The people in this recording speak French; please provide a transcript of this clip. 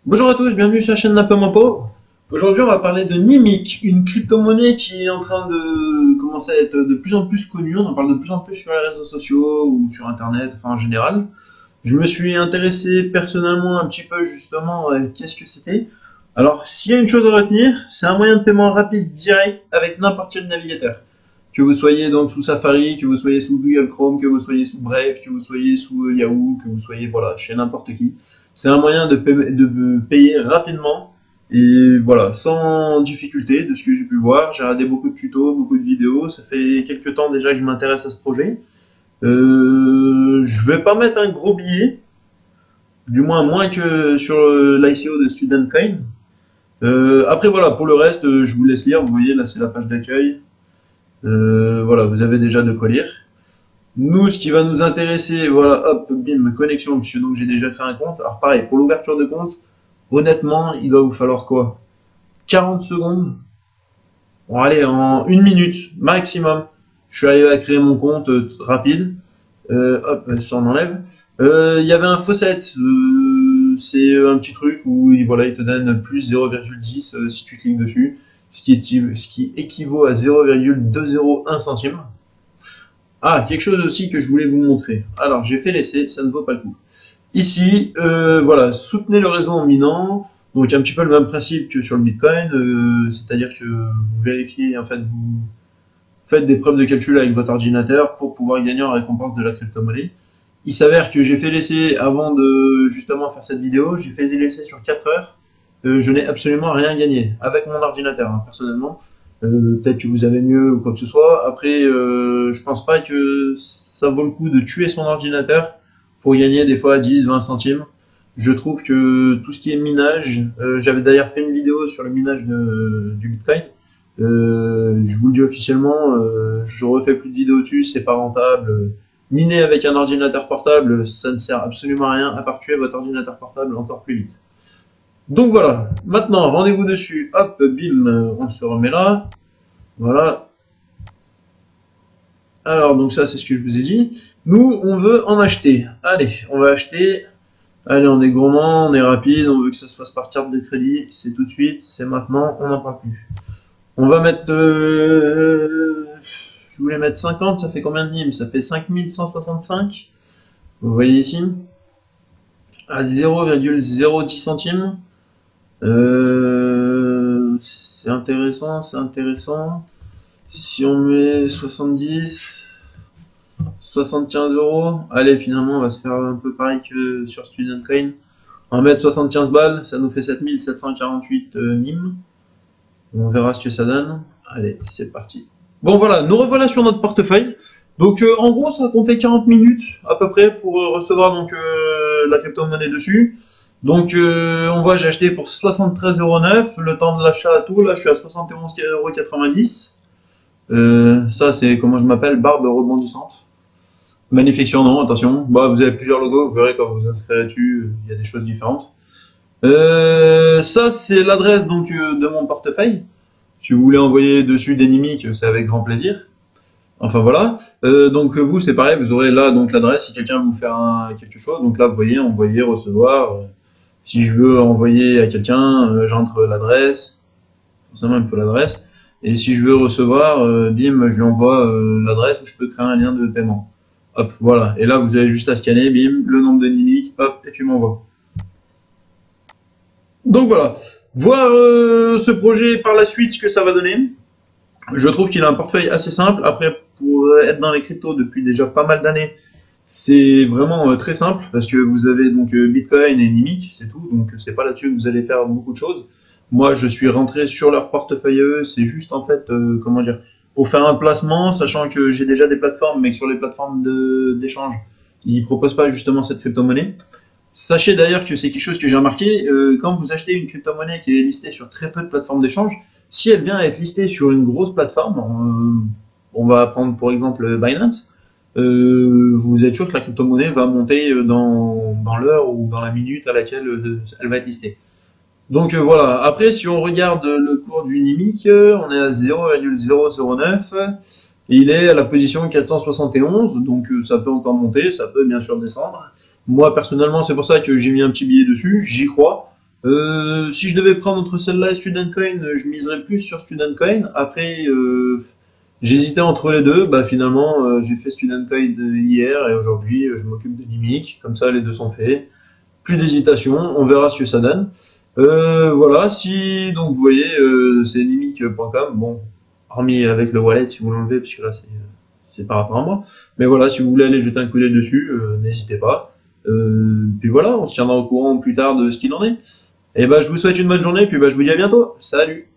Bonjour à tous, bienvenue sur la chaîne Napomapo. Aujourd'hui, on va parler de Nimiq, une crypto-monnaie qui est en train de commencer à être de plus en plus connue. On en parle de plus en plus sur les réseaux sociaux ou sur Internet, enfin en général. Je me suis intéressé personnellement un petit peu justement à qu'est-ce que c'était. Alors, s'il y a une chose à retenir, c'est un moyen de paiement rapide, direct, avec n'importe quel navigateur. Que vous soyez donc sous Safari, que vous soyez sous Google Chrome, que vous soyez sous Brave, que vous soyez sous Yahoo, que vous soyez voilà chez n'importe qui. C'est un moyen de payer rapidement et voilà, sans difficulté de ce que j'ai pu voir. J'ai regardé beaucoup de tutos, beaucoup de vidéos. Ça fait quelques temps déjà que je m'intéresse à ce projet. Je vais pas mettre un gros billet, du moins que sur l'ICO de StudentCoin. Après voilà, pour le reste, je vous laisse lire. Vous voyez là, c'est la page d'accueil. Voilà, vous avez déjà de quoi lire. Nous, ce qui va nous intéresser, voilà, hop, bim, connexion, monsieur, donc j'ai déjà créé un compte. Alors pareil, pour l'ouverture de compte, honnêtement, il va vous falloir quoi? 40 secondes? Bon, allez, en 1 minute, maximum. Je suis arrivé à créer mon compte rapide. Hop, ça on enlève. Il y avait un faucet, c'est un petit truc où voilà, il te donne plus 0,10 si tu cliques dessus, ce qui équivaut à 0,201 centime. Ah, quelque chose aussi que je voulais vous montrer. Alors, j'ai fait l'essai, ça ne vaut pas le coup. Ici, voilà, soutenez le réseau en minant. Donc, un petit peu le même principe que sur le Bitcoin, c'est-à-dire que vous vérifiez, en fait, vous faites des preuves de calcul avec votre ordinateur pour pouvoir gagner en récompense de la crypto-monnaie. Il s'avère que j'ai fait l'essai avant de justement faire cette vidéo. J'ai fait l'essai sur 4 heures. Je n'ai absolument rien gagné avec mon ordinateur, hein, personnellement. Peut-être que vous avez mieux ou quoi que ce soit. Après, je pense pas que ça vaut le coup de tuer son ordinateur pour gagner des fois 10-20 centimes. Je trouve que tout ce qui est minage, j'avais d'ailleurs fait une vidéo sur le minage du Bitcoin. Je vous le dis officiellement, je refais plus de vidéos dessus, c'est pas rentable. Miner avec un ordinateur portable, ça ne sert absolument à rien à part tuer votre ordinateur portable encore plus vite. Donc voilà, maintenant rendez-vous dessus, hop, bim, on se remet là, voilà. Alors donc ça c'est ce que je vous ai dit, nous on veut en acheter, allez, on va acheter, allez on est gourmand, on est rapide, on veut que ça se fasse par carte de crédit, c'est tout de suite, c'est maintenant, on n'en parle plus. On va mettre, je voulais mettre 50, ça fait combien de NIM? Ça fait 5165, vous voyez ici, à 0,010 centimes. C'est intéressant, c'est intéressant. Si on met 70, 75 euros, allez, finalement, on va se faire un peu pareil que sur StudentCoin. On va mettre 75 balles, ça nous fait 7748 NIM. On verra ce que ça donne. Allez, c'est parti. Bon, voilà, nous revoilà sur notre portefeuille. Donc, en gros, ça va compter 40 minutes à peu près pour recevoir donc la crypto-monnaie dessus. Donc, on voit, j'ai acheté pour 73,09 €. Le temps de l'achat à tout, là, je suis à 71,90 €. Ça, c'est comment je m'appelle, barbe rebondissante. Magnifique surnom, attention. Bah, vous avez plusieurs logos, vous verrez quand vous inscrirez dessus, il y a des choses différentes. Ça, c'est l'adresse donc de mon portefeuille. Si vous voulez envoyer dessus des Nimiq, c'est avec grand plaisir. Enfin voilà. Donc vous, c'est pareil, vous aurez là donc l'adresse si quelqu'un veut vous faire quelque chose. Donc là, vous voyez, envoyer, recevoir. Si je veux envoyer à quelqu'un, j'entre l'adresse. Forcément, il me faut l'adresse. Et si je veux recevoir, bim, je lui envoie l'adresse où je peux créer un lien de paiement. Hop, voilà. Et là, vous avez juste à scanner, bim, le nombre de Nimiq, hop, et tu m'envoies. Donc voilà. Voir ce projet par la suite, ce que ça va donner. Je trouve qu'il a un portefeuille assez simple. Après, pour être dans les cryptos depuis déjà pas mal d'années, c'est vraiment très simple parce que vous avez donc Bitcoin et Nimiq, c'est tout. Donc c'est pas là-dessus que vous allez faire beaucoup de choses. Moi, je suis rentré sur leur portefeuille à eux. C'est juste en fait, comment dire, pour faire un placement, sachant que j'ai déjà des plateformes, mais que sur les plateformes d'échange, ils proposent pas justement cette crypto-monnaie. Sachez d'ailleurs que c'est quelque chose que j'ai remarqué, quand vous achetez une crypto-monnaie qui est listée sur très peu de plateformes d'échange, si elle vient à être listée sur une grosse plateforme, on va prendre pour exemple Binance, vous êtes sûr que la crypto-monnaie va monter dans l'heure ou dans la minute à laquelle elle va être listée. Donc voilà, après si on regarde le cours du Nimiq, on est à 0,009, et il est à la position 471, donc ça peut encore monter, ça peut bien sûr descendre. Moi personnellement c'est pour ça que j'ai mis un petit billet dessus, j'y crois. Si je devais prendre entre celle-là et Student Coin, je miserais plus sur Student Coin. Après, j'hésitais entre les deux. Bah finalement, j'ai fait Student Coin hier et aujourd'hui, je m'occupe de Nimic. Comme ça, les deux sont faits. Plus d'hésitation. On verra ce que ça donne. Voilà. Si donc vous voyez, c'est nimic.com. Bon, hormis avec le wallet, si vous l'enlevez, parce que là c'est par rapport à moi. Mais voilà, si vous voulez aller jeter un coup d'œil dessus, n'hésitez pas. Puis voilà, on se tiendra au courant plus tard de ce qu'il en est. Et bah, je vous souhaite une bonne journée, puis bah, je vous dis à bientôt. Salut!